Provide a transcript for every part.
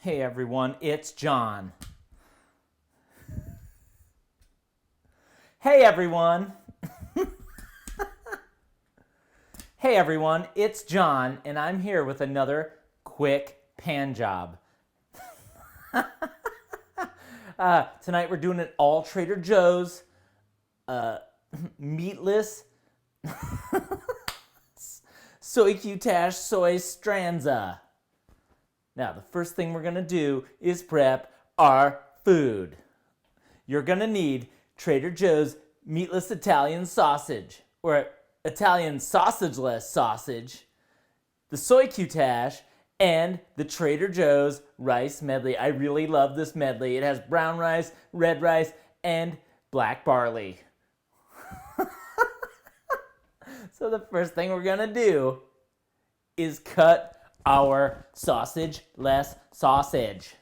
Hey everyone, it's John. Hey everyone. Hey everyone, it's John, and I'm here with another quick pan job. Tonight we're doing it all Trader Joe's, meatless, Soycutash Soystravaganza. Now, the first thing we're going to do is prep our food. You're going to need Trader Joe's meatless Italian sausage, or Italian sausageless sausage, the Soycutash, and the Trader Joe's Rice Medley. I really love this medley. It has brown rice, red rice, and black barley. So the first thing we're going to do is cut our sausage-less sausage.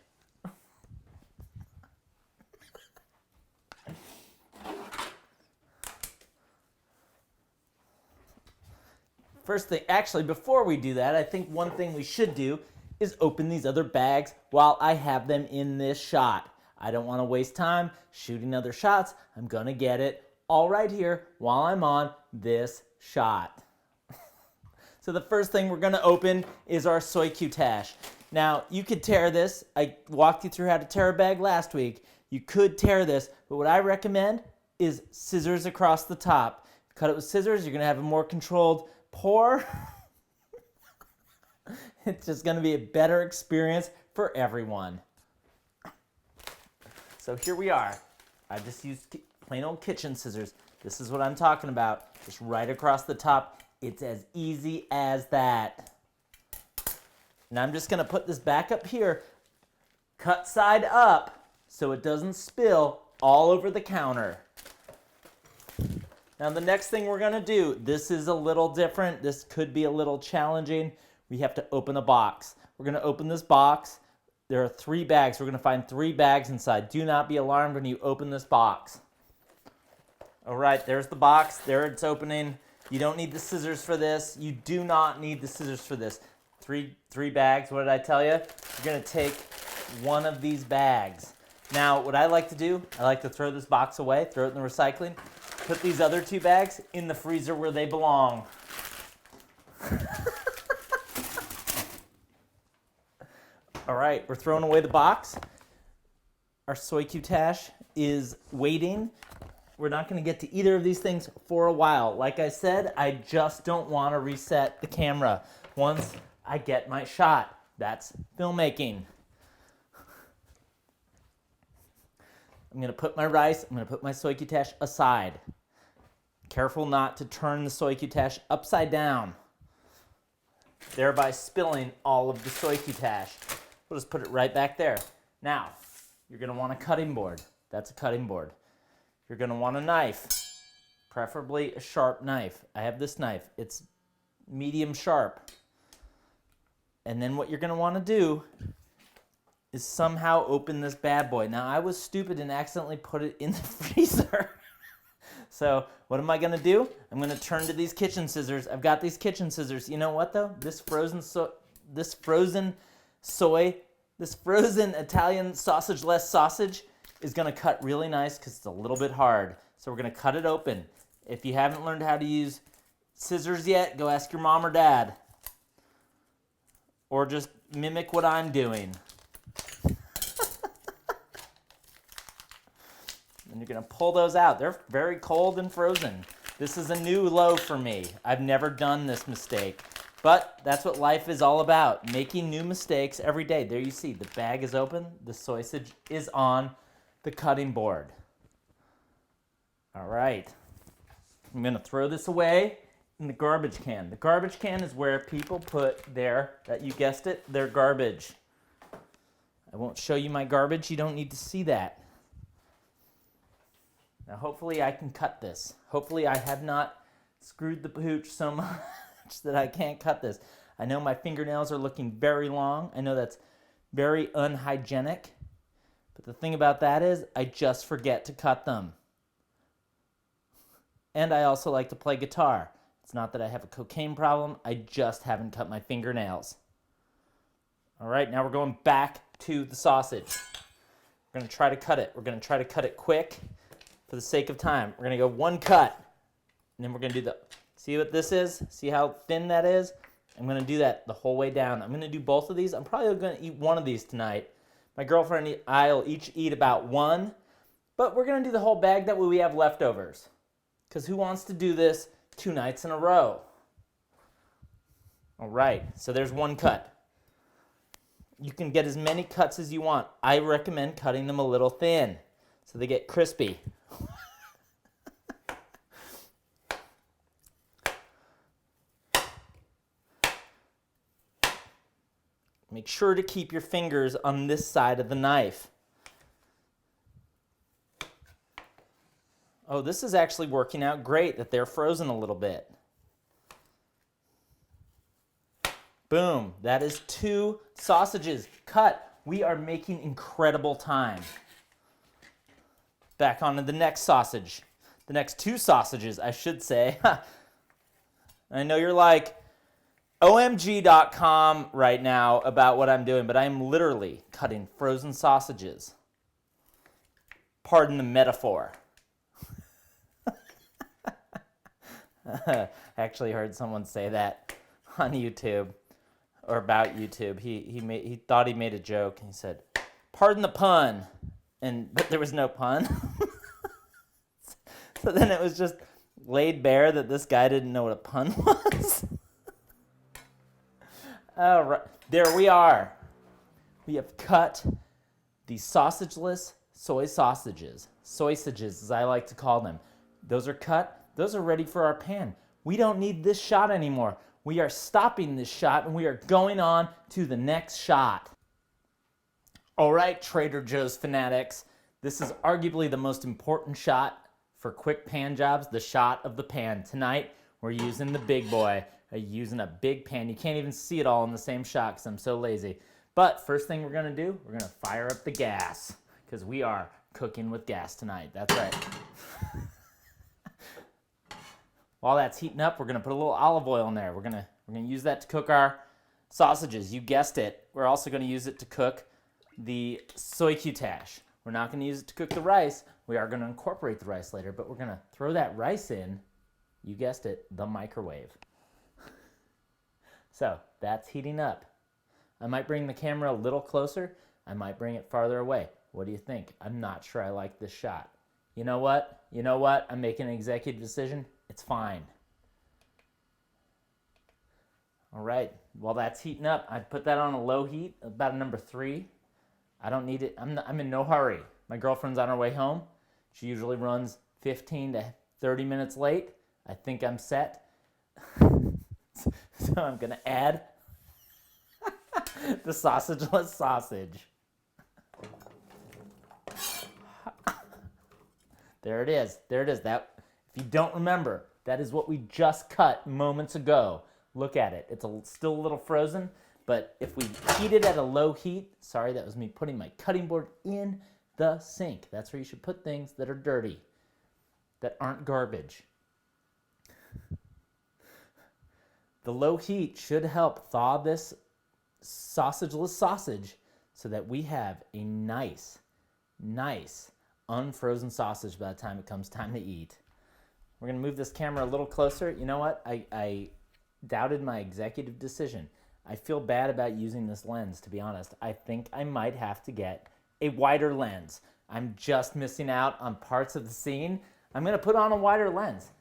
First thing, actually, before we do that, I think one thing we should do is open these other bags while I have them in this shot. I don't want to waste time shooting other shots. I'm going to get it all right here while I'm on this shot. So the first thing we're going to open is our Soycutash. Now, you could tear this. I walked you through how to tear a bag last week. You could tear this, but what I recommend is scissors across the top. Cut it with scissors. You're going to have a more controlled pour. It's just going to be a better experience for everyone. So here we are. I just used plain old kitchen scissors. This is what I'm talking about. Just right across the top. It's as easy as that. Now I'm just going to put this back up here, cut side up so it doesn't spill all over the counter. Now the next thing we're going to do, this is a little different. This could be a little challenging. We have to open a box. We're going to open this box. There are 3 bags. We're going to find 3 bags inside. Do not be alarmed when you open this box. All right, there's the box. There it's opening. You don't need the scissors for this. You do not need the scissors for this. Three bags, what did I tell you? You're going to take one of these bags. Now, what I like to do, I like to throw this box away, throw it in the recycling, put these other 2 bags in the freezer where they belong. All right, we're throwing away the box. Our Soycutash is waiting. We're not going to get to either of these things for a while. Like I said, I just don't want to reset the camera once I get my shot. That's filmmaking. I'm going to put my rice, I'm going to put my Soycutash aside. Careful not to turn the Soycutash upside down, thereby spilling all of the Soycutash. We'll just put it right back there. Now, you're going to want a cutting board. That's a cutting board. You're going to want a knife, preferably a sharp knife. I have this knife. It's medium sharp. And then what you're going to want to do is somehow open this bad boy. Now, I was stupid and accidentally put it in the freezer. So what am I going to do? I'm going to turn to these kitchen scissors. I've got these kitchen scissors. You know what, though? This frozen Italian sausage-less sausage is going to cut really nice because it's a little bit hard. So we're going to cut it open. If you haven't learned how to use scissors yet, go ask your mom or dad. Or just mimic what I'm doing. And you're going to pull those out. They're very cold and frozen. This is a new low for me. I've never done this mistake. But that's what life is all about, making new mistakes every day. There you see, the bag is open. The sausage is on the cutting board. All right. I'm going to throw this away in the garbage can. The garbage can is where people put you guessed it, their garbage. I won't show you my garbage. You don't need to see that. Now, hopefully I can cut this. Hopefully I have not screwed the pooch so much that I can't cut this. I know my fingernails are looking very long. I know that's very unhygienic. But the thing about that is I just forget to cut them. And I also like to play guitar. It's not that I have a cocaine problem. I just haven't cut my fingernails. All right, now we're going back to the sausage. We're going to try to cut it. We're going to try to cut it quick for the sake of time. We're going to go one cut, and then we're going to do the, see what this is? See how thin that is? I'm going to do that the whole way down. I'm going to do both of these. I'm probably going to eat one of these tonight. My girlfriend and I will each eat about one, but we're going to do the whole bag. That way we have leftovers. Because who wants to do this 2 nights in a row? All right, so there's one cut. You can get as many cuts as you want. I recommend cutting them a little thin so they get crispy. Make sure to keep your fingers on this side of the knife. Oh, this is actually working out great that they're frozen a little bit. Boom, that is 2 sausages cut. We are making incredible time. Back onto the next sausage. The next 2 sausages, I should say. I know you're like, OMG.com right now about what I'm doing, but I'm literally cutting frozen sausages. Pardon the metaphor. I actually heard someone say that on YouTube. Or about YouTube, he thought he made a joke, and he said, "Pardon the pun," but there was no pun. So then it was just laid bare that this guy didn't know what a pun was. All right, there we are. We have cut the sausageless soy sausages, soysages as I like to call them. Those are cut. Those are ready for our pan. We don't need this shot anymore. We are stopping this shot and we are going on to the next shot. All right, Trader Joe's fanatics. This is arguably the most important shot for quick pan jobs, the shot of the pan. Tonight, we're using the big boy, using a big pan. You can't even see it all in the same shot because I'm so lazy. But first thing we're gonna do, we're gonna fire up the gas because we are cooking with gas tonight. That's right. While that's heating up, we're gonna put a little olive oil in there. We're gonna use that to cook our sausages. You guessed it. We're also gonna use it to cook the Soycutash. We're not gonna use it to cook the rice. We are gonna incorporate the rice later, but we're gonna throw that rice in, you guessed it, the microwave. So that's heating up. I might bring the camera a little closer. I might bring it farther away. What do you think? I'm not sure I like this shot. You know what? I'm making an executive decision. It's fine. All right, while that's heating up, I'd put that on a low heat, about a number 3. I don't need it. I'm in no hurry. My girlfriend's on her way home. She usually runs 15 to 30 minutes late. I think I'm set. So I'm gonna add the sausageless sausage. There it is. That, if you don't remember, that is what we just cut moments ago. Look at it. It's still a little frozen, but if we heat it at a low heat, sorry, that was me putting my cutting board in the sink. That's where you should put things that are dirty, that aren't garbage. The low heat should help thaw this sausageless sausage so that we have a nice unfrozen sausage by the time it comes time to eat. We're gonna move this camera a little closer. You know what? I doubted my executive decision. I feel bad about using this lens, to be honest. I think I might have to get a wider lens. I'm just missing out on parts of the scene. I'm gonna put on a wider lens.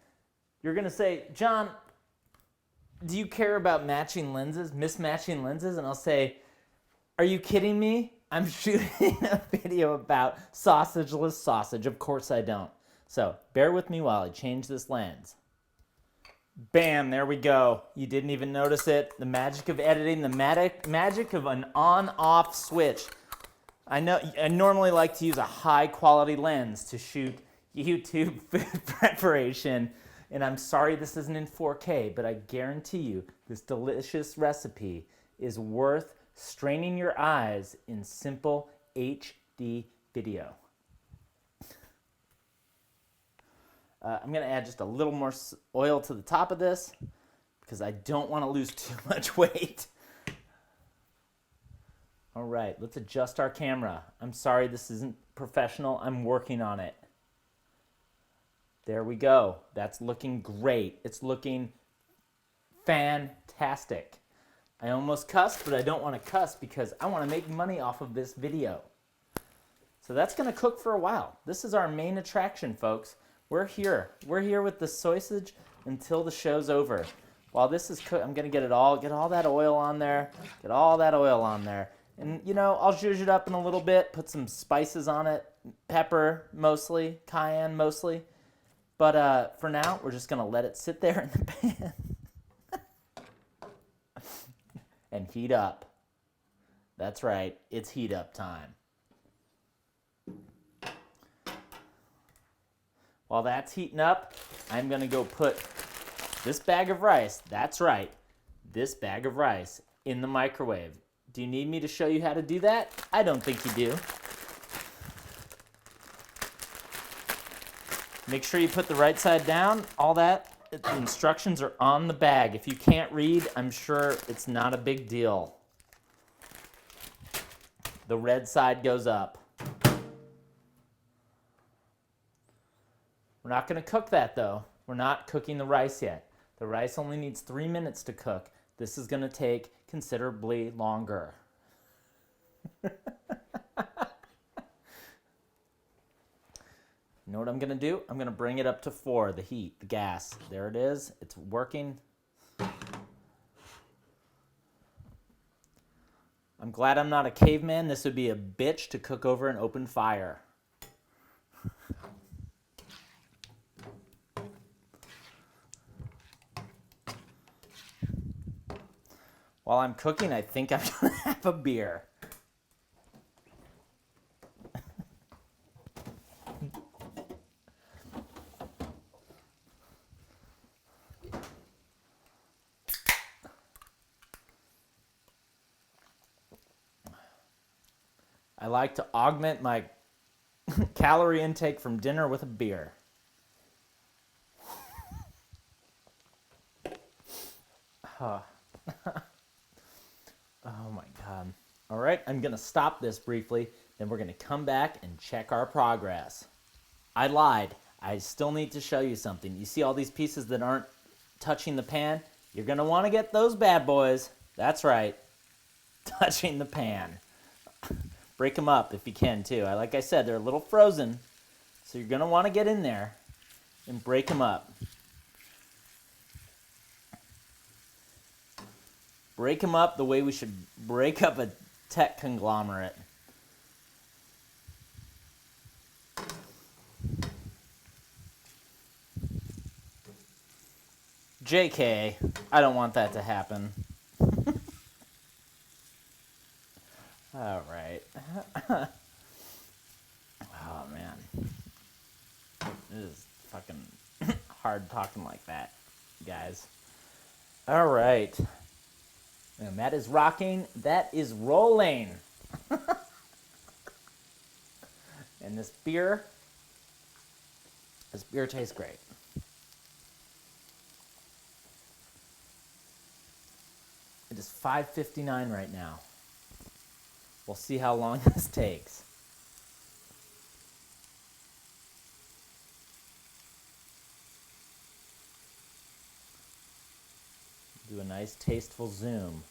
You're gonna say, John, do you care about matching lenses, mismatching lenses? And I'll say, are you kidding me? I'm shooting a video about sausageless sausage. Of course I don't. So bear with me while I change this lens. Bam, there we go. You didn't even notice it. The magic of editing, the magic of an on-off switch. I normally like to use a high-quality lens to shoot YouTube food preparation, and I'm sorry this isn't in 4K, but I guarantee you this delicious recipe is worth straining your eyes in simple HD video. I'm going to add just a little more oil to the top of this because I don't want to lose too much weight. All right, let's adjust our camera. I'm sorry this isn't professional. I'm working on it. There we go. That's looking great. It's looking fantastic. I almost cussed, but I don't want to cuss because I want to make money off of this video. So that's going to cook for a while. This is our main attraction, folks. We're here. We're here with the sausage until the show's over. While this is cooked, I'm going to get all that oil on there. Get all that oil on there. And, you know, I'll zhuzh it up in a little bit, put some spices on it. Pepper, mostly. Cayenne, mostly. But for now, we're just going to let it sit there in the pan. And heat up. That's right. It's heat up time. While that's heating up, I'm going to go put this bag of rice, that's right, this bag of rice in the microwave. Do you need me to show you how to do that? I don't think you do. Make sure you put the right side down. All that, the instructions are on the bag. If you can't read, I'm sure it's not a big deal. The red side goes up. We're not going to cook that though. We're not cooking the rice yet. The rice only needs 3 minutes to cook. This is going to take considerably longer. You know what I'm going to do? I'm going to bring it up to 4, the heat, the gas. There it is. It's working. I'm glad I'm not a caveman. This would be a bitch to cook over an open fire. While I'm cooking, I think I'm going to have a beer. I like to augment my calorie intake from dinner with a beer. Oh my God. All right, I'm going to stop this briefly, then we're going to come back and check our progress. I lied. I still need to show you something. You see all these pieces that aren't touching the pan? You're going to want to get those bad boys. That's right. Touching the pan. Break them up if you can too. Like I said, they're a little frozen, so you're going to want to get in there and break them up. Break them up the way we should break up a tech conglomerate. JK, I don't want that to happen. All right. Oh, man. It is fucking hard talking like that, guys. All right. And that is rocking. That is rolling. And this beer tastes great. It is 5:59 right now. We'll see how long this takes. Do a nice tasteful zoom.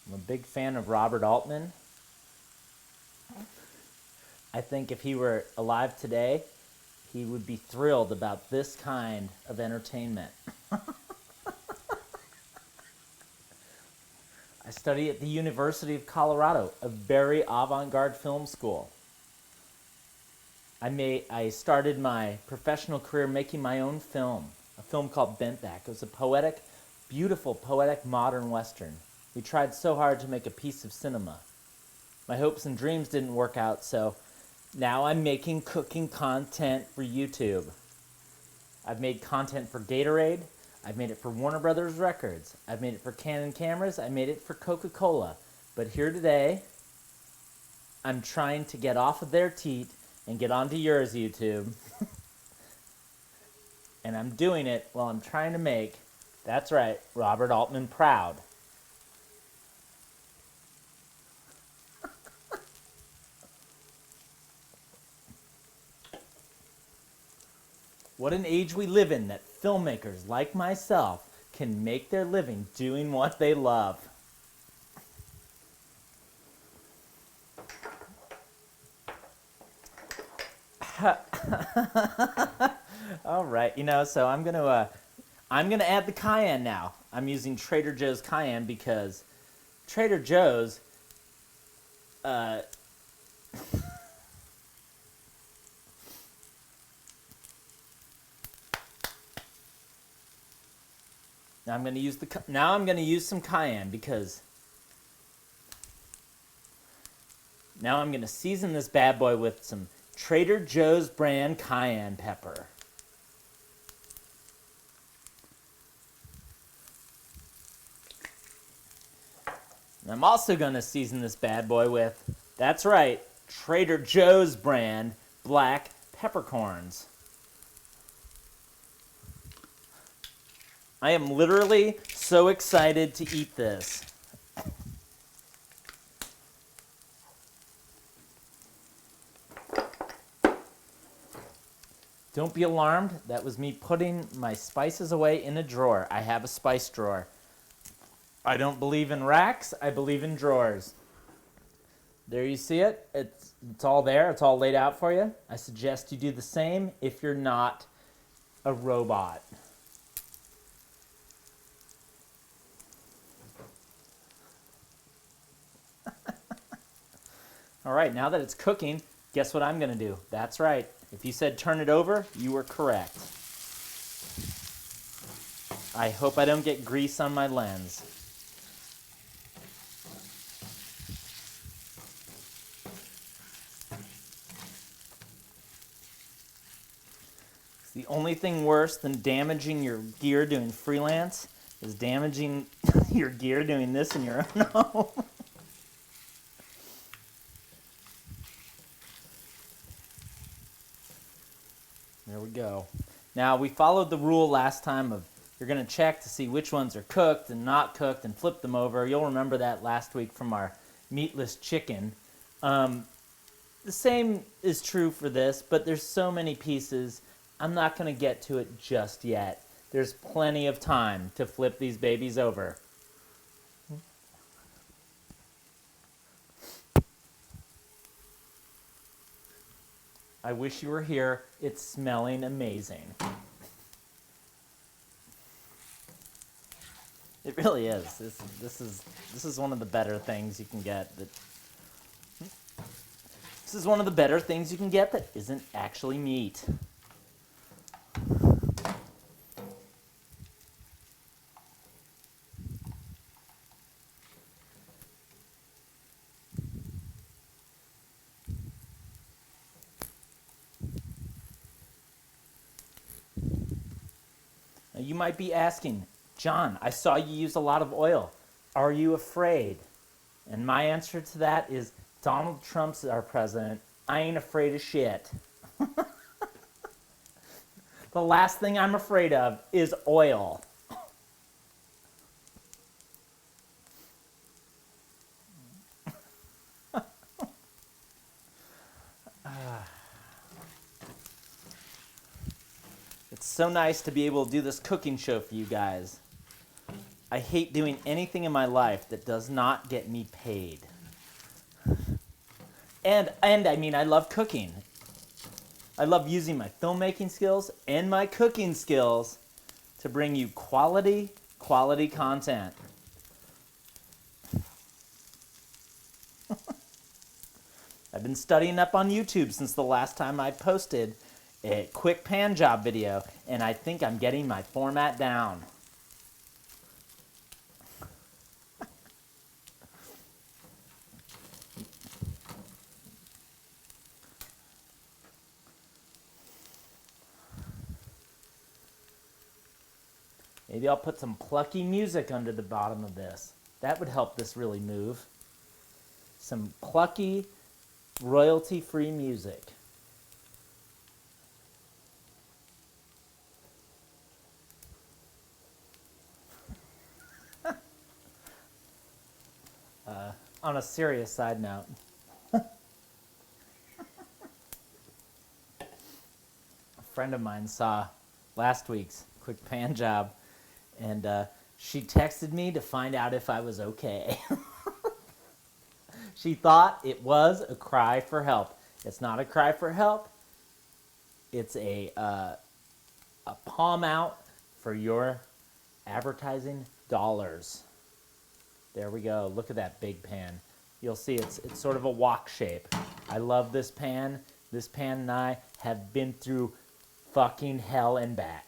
I'm a big fan of Robert Altman. I think if he were alive today, he would be thrilled about this kind of entertainment. I study at the University of Colorado, a very avant-garde film school. I started my professional career making my own film, a film called Bentback. It was a poetic, beautiful, poetic modern Western. We tried so hard to make a piece of cinema. My hopes and dreams didn't work out, so now I'm making cooking content for YouTube. I've made content for Gatorade. I've made it for Warner Brothers Records. I've made it for Canon cameras. I made it for Coca-Cola. But here today, I'm trying to get off of their teat and get onto yours, YouTube. And I'm doing it while I'm trying to make, that's right, Robert Altman proud. What an age we live in that filmmakers like myself can make their living doing what they love. All right, so I'm gonna add the cayenne now. I'm using Trader Joe's cayenne because Trader Joe's now I'm going to use some cayenne because now I'm going to season this bad boy with some Trader Joe's brand cayenne pepper. And I'm also going to season this bad boy with, that's right, Trader Joe's brand black peppercorns. I am literally so excited to eat this. Don't be alarmed. That was me putting my spices away in a drawer. I have a spice drawer. I don't believe in racks. I believe in drawers. There you see it. It's all there. It's all laid out for you. I suggest you do the same if you're not a robot. All right, now that it's cooking, guess what I'm going to do? That's right. If you said turn it over, you were correct. I hope I don't get grease on my lens. It's the only thing worse than damaging your gear doing freelance is damaging your gear doing this in your own home. There we go. Now, we followed the rule last time of you're going to check to see which ones are cooked and not cooked and flip them over. You'll remember that last week from our meatless chicken. The same is true for this, but there's so many pieces. I'm not going to get to it just yet. There's plenty of time to flip these babies over. I wish you were here. It's smelling amazing. It really is. This is one of the better things you can get. This is one of the better things you can get that isn't actually meat. You might be asking, John, I saw you use a lot of oil. Are you afraid? And my answer to that is Donald Trump's our president. I ain't afraid of shit. The last thing I'm afraid of is oil. It's so nice to be able to do this cooking show for you guys. I hate doing anything in my life that does not get me paid. And I mean, I love cooking. I love using my filmmaking skills and my cooking skills to bring you quality content. I've been studying up on YouTube since the last time I posted a quick pan job video, and I think I'm getting my format down. Maybe I'll put some plucky music under the bottom of this. That would help this really move. Some plucky, royalty-free music. On a serious side note, friend of mine saw last week's quick pan job, and she texted me to find out if I was okay. She thought it was a cry for help. It's not a cry for help. It's a palm out for your advertising dollars. There we go. Look at that big pan. You'll see it's sort of a wok shape. I love this pan. This pan and I have been through fucking hell and back.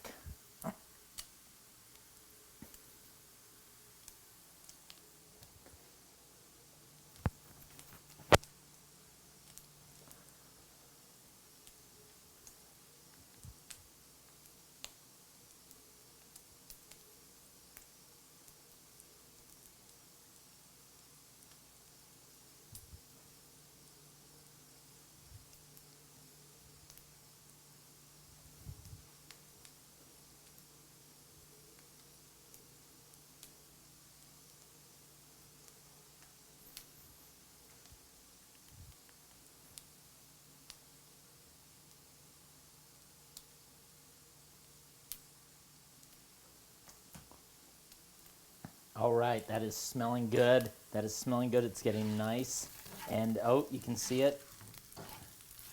All right, that is smelling good. That is smelling good. It's getting nice. And oh, you can see it.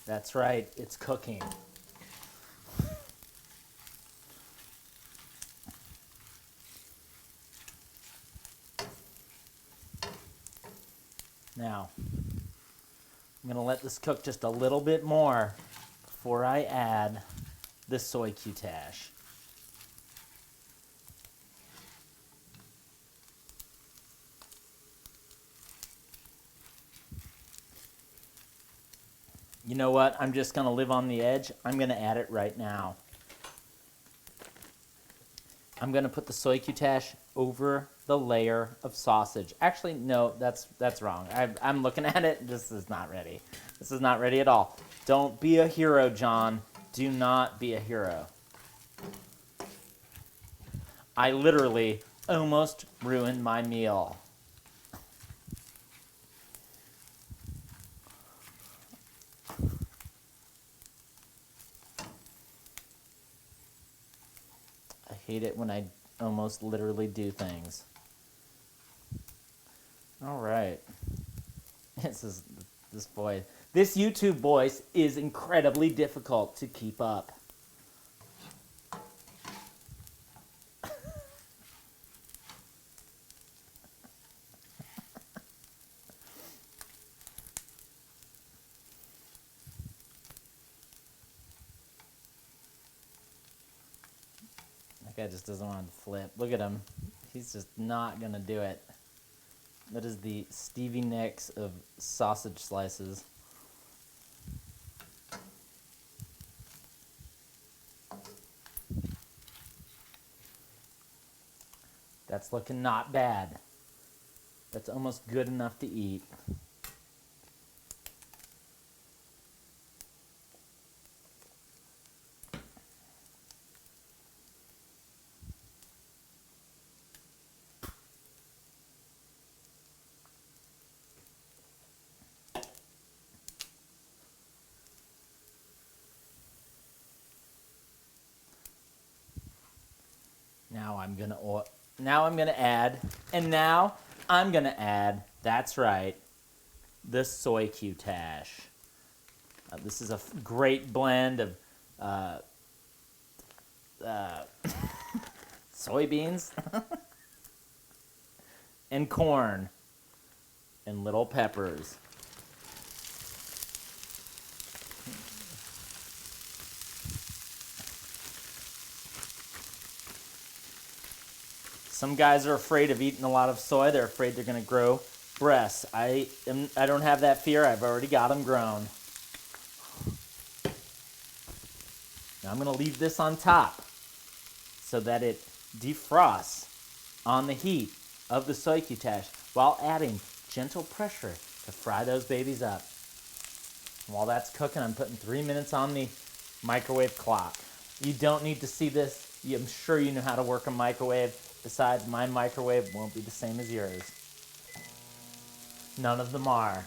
That's right, it's cooking. Now, I'm gonna let this cook just a little bit more before I add the Soycutash. You know what? I'm just going to live on the edge. I'm going to add it right now. I'm going to put the Soycutash over the layer of sausage. Actually, no, that's wrong. I'm looking at it. This is not ready. This is not ready at all. Don't be a hero, John. Do not be a hero. I literally almost ruined my meal. I hate it when I almost literally do things. All right. This YouTube voice is incredibly difficult to keep up. That guy just doesn't want to flip. Look at him. He's just not going to do it. That is the Stevie Nicks of sausage slices. That's looking not bad. That's almost good enough to eat. Now I'm gonna add, that's right, the Soycutash. This is a great blend of soybeans and corn and little peppers. Some guys are afraid of eating a lot of soy. They're afraid they're going to grow breasts. I don't have that fear. I've already got them grown. Now I'm going to leave this on top so that it defrosts on the heat of the Soycutash while adding gentle pressure to fry those babies up. While that's cooking, I'm putting 3 minutes on the microwave clock. You don't need to see this. I'm sure you know how to work a microwave. Besides, my microwave won't be the same as yours. None of them are.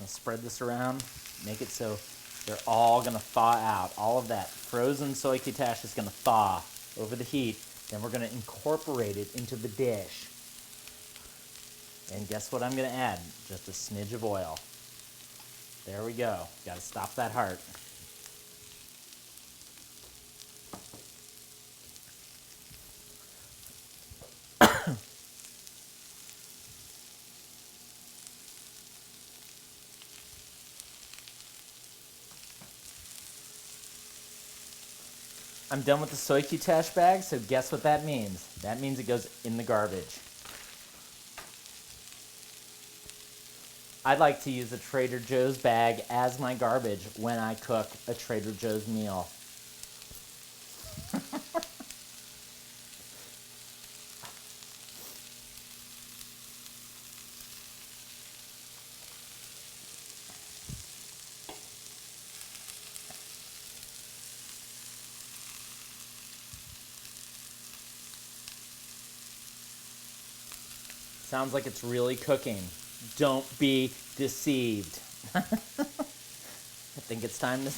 I'll spread this around, make it so they're all gonna thaw out. All of that frozen Soycutash is gonna thaw over the heat. Then we're gonna incorporate it into the dish. And guess what I'm gonna add? Just a smidge of oil. There we go. Gotta stop that heart. I'm done with the Soycutash bag, so guess what that means? That means it goes in the garbage. I like to use a Trader Joe's bag as my garbage when I cook a Trader Joe's meal. Sounds like it's really cooking. Don't be deceived. I think it's time to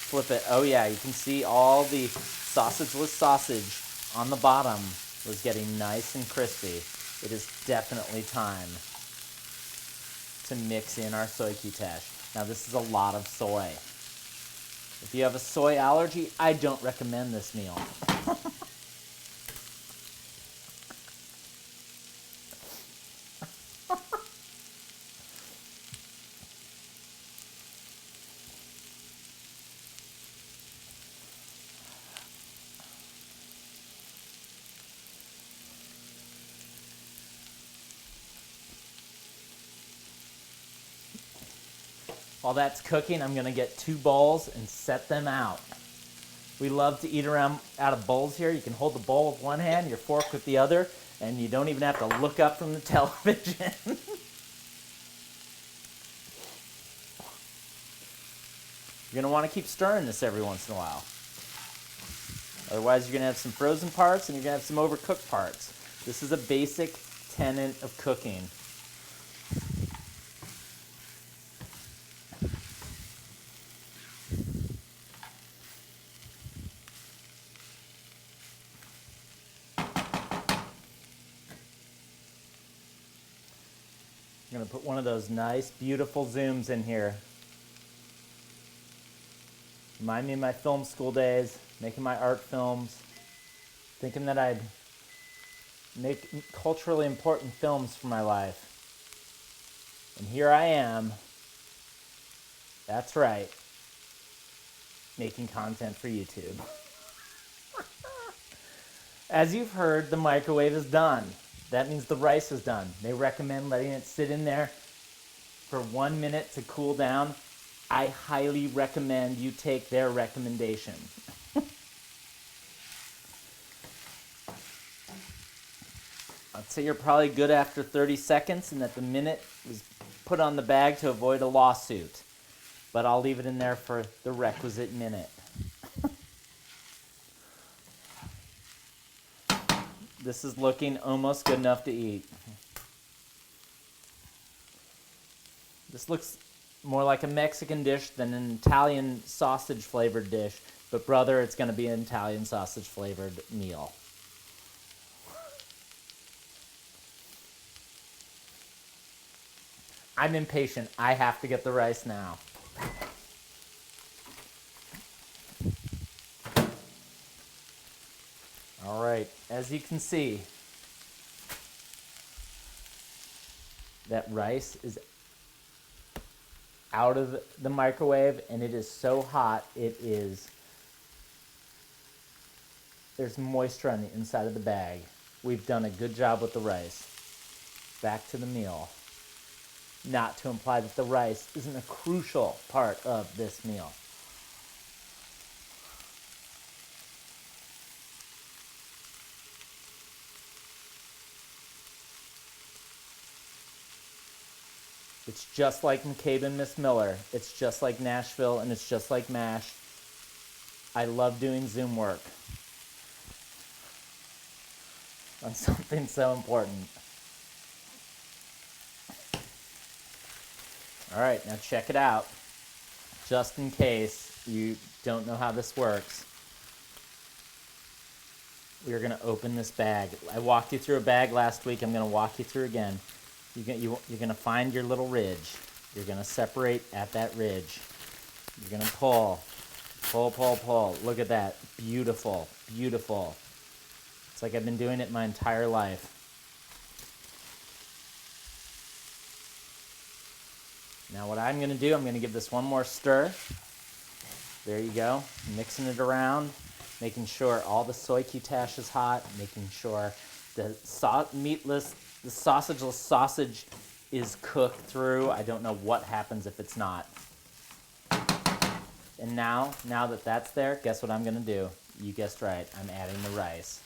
flip it. Oh yeah, you can see all the sausageless sausage on the bottom was getting nice and crispy. It is definitely time to mix in our Soycutash. Now this is a lot of soy. If you have a soy allergy, I don't recommend this meal. While that's cooking, I'm gonna get 2 bowls and set them out. We love to eat around out of bowls here. You can hold the bowl with one hand, your fork with the other, and you don't even have to look up from the television. You're gonna wanna keep stirring this every once in a while. Otherwise, you're gonna have some frozen parts and you're gonna have some overcooked parts. This is a basic tenet of cooking. I'm gonna put one of those nice, beautiful zooms in here. Remind me of my film school days, making my art films, thinking that I'd make culturally important films for my life. And here I am, that's right, making content for YouTube. As you've heard, the microwave is done. That means the rice is done. They recommend letting it sit in there for 1 minute to cool down. I highly recommend you take their recommendation. I'd say you're probably good after 30 seconds and that the minute was put on the bag to avoid a lawsuit. But I'll leave it in there for the requisite minute. This is looking almost good enough to eat. This looks more like a Mexican dish than an Italian sausage flavored dish, but brother, it's going to be an Italian sausage flavored meal. I'm impatient. I have to get the rice now. All right, as you can see, that rice is out of the microwave and it is so hot, there's moisture on the inside of the bag. We've done a good job with the rice. Back to the meal. Not to imply that the rice isn't a crucial part of this meal. It's just like McCabe and Miss Miller. It's just like Nashville, and it's just like MASH. I love doing Zoom work on something so important. All right, now check it out. Just in case you don't know how this works, we're going to open this bag. I walked you through a bag last week. I'm going to walk you through again. You're going to find your little ridge. You're going to separate at that ridge. You're going to pull, pull, pull, pull. Look at that. Beautiful, beautiful. It's like I've been doing it my entire life. Now what I'm going to do, I'm going to give this one more stir. There you go. Mixing it around, making sure all the Soycutash is hot, making sure the meatless, the sausageless sausage is cooked through. I don't know what happens if it's not. And now that that's there, guess what I'm going to do? You guessed right. I'm adding the rice.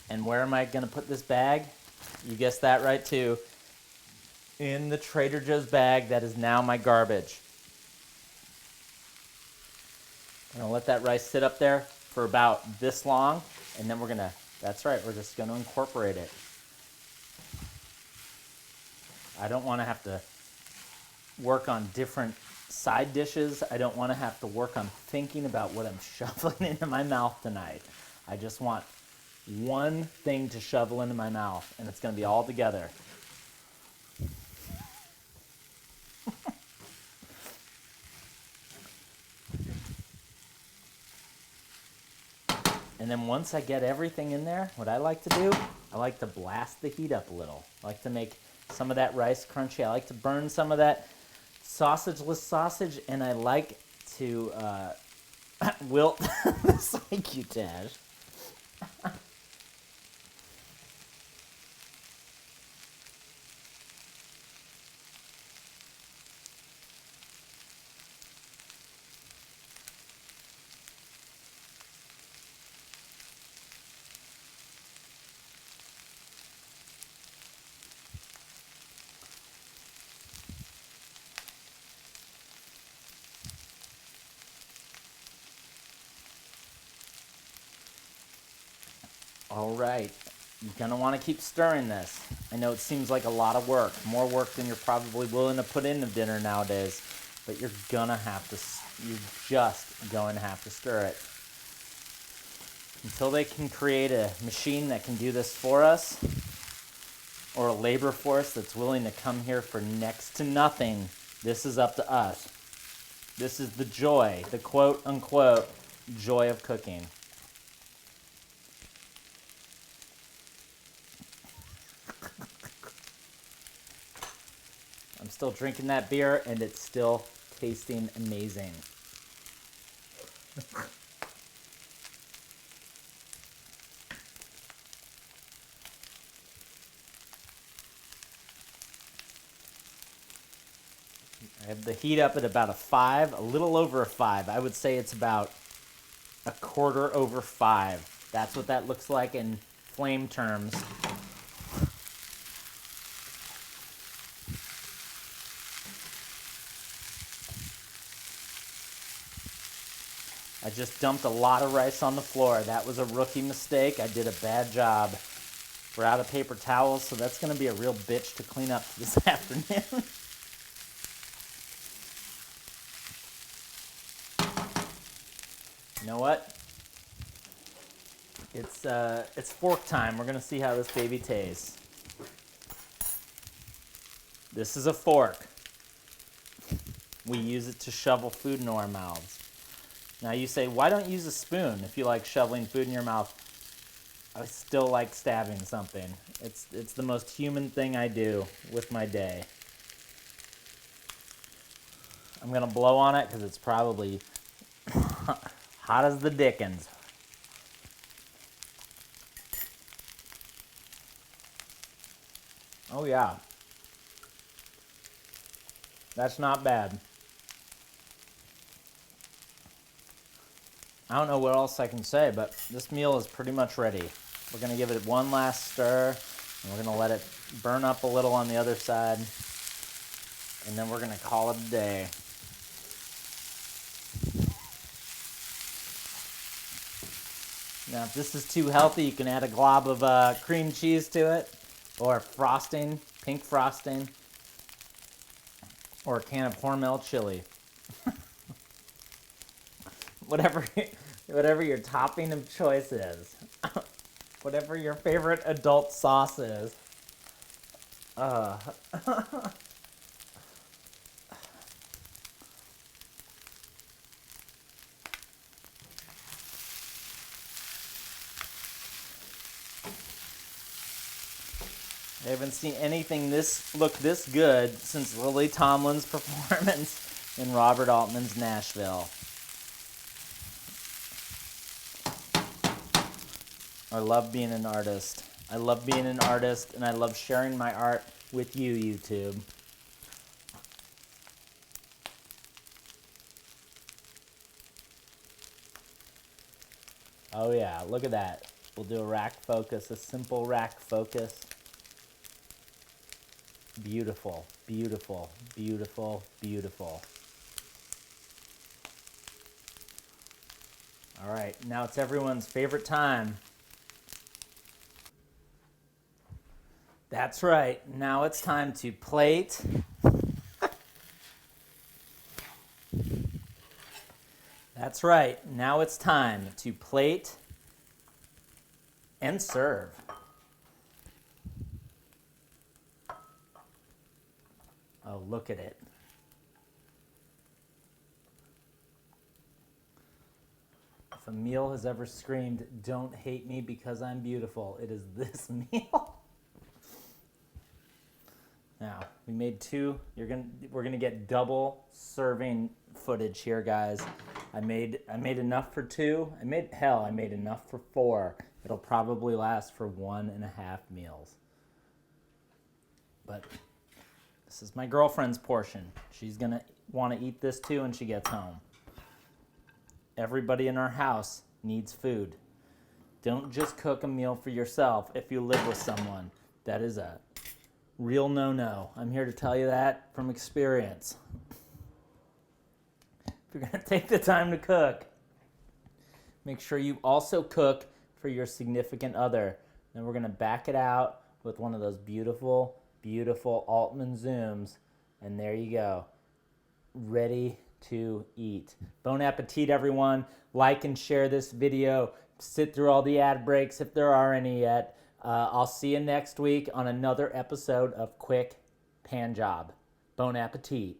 And where am I going to put this bag? You guessed that right too. In the Trader Joe's bag that is now my garbage. I'm going to let that rice sit up there for about this long, and then we're going to, that's right, we're just going to incorporate it. I don't want to have to work on different side dishes. I don't want to have to work on thinking about what I'm shoveling into my mouth tonight. I just want one thing to shovel into my mouth, and it's going to be all together. And then once I get everything in there, what I like to do, I like to blast the heat up a little. I like to make some of that rice crunchy. I like to burn some of that sausageless sausage, and I like to wilt the Soycutash. All right, you're going to want to keep stirring this. I know it seems like a lot of work, more work than you're probably willing to put into dinner nowadays, but you're just going to have to stir it. Until they can create a machine that can do this for us, or a labor force that's willing to come here for next to nothing, this is up to us. This is the joy, the quote-unquote joy of cooking. I'm still drinking that beer, and it's still tasting amazing. I have the heat up at about a 5, a little over a 5. I would say it's about a quarter over 5. That's what that looks like in flame terms. I just dumped a lot of rice on the floor. That was a rookie mistake. I did a bad job. We're out of paper towels, so that's going to be a real bitch to clean up this afternoon. You know what? It's fork time. We're going to see how this baby tastes. This is a fork. We use it to shovel food into our mouths. Now you say, why don't you use a spoon if you like shoveling food in your mouth? I still like stabbing something. It's the most human thing I do with my day. I'm going to blow on it because it's probably hot as the dickens. Oh yeah. That's not bad. I don't know what else I can say, but this meal is pretty much ready. We're going to give it one last stir, and we're going to let it burn up a little on the other side, and then we're going to call it a day. Now, if this is too healthy, you can add a glob of cream cheese to it, or frosting, pink frosting. or a can of Hormel chili. whatever your topping of choice is. Whatever your favorite adult sauce is. I haven't seen anything look this good since Lily Tomlin's performance in Robert Altman's Nashville. I love being an artist. I love being an artist, and I love sharing my art with you, YouTube. Oh yeah, look at that. We'll do a rack focus, a simple rack focus. Beautiful, beautiful, beautiful, beautiful. All right, now it's everyone's favorite time. That's right, now it's time to plate. That's right, now it's time to plate and serve. Oh, look at it. If a meal has ever screamed, "Don't hate me because I'm beautiful," it is this meal. Now, we made two. We're gonna get double serving footage here, guys. I made enough for two. I made enough for four. It'll probably last for 1.5 meals. But this is my girlfriend's portion. She's gonna want to eat this too when she gets home. Everybody in our house needs food. Don't just cook a meal for yourself if you live with someone. That is a real no-no. I'm here to tell you that from experience. If you're gonna take the time to cook, make sure you also cook for your significant other. Then we're gonna back it out with one of those beautiful, beautiful Altman Zooms, and there you go. Ready to eat. Bon appetit, everyone. Like and share this video. Sit through all the ad breaks if there are any yet. I'll see you next week on another episode of Quick Pan Job. Bon appetit.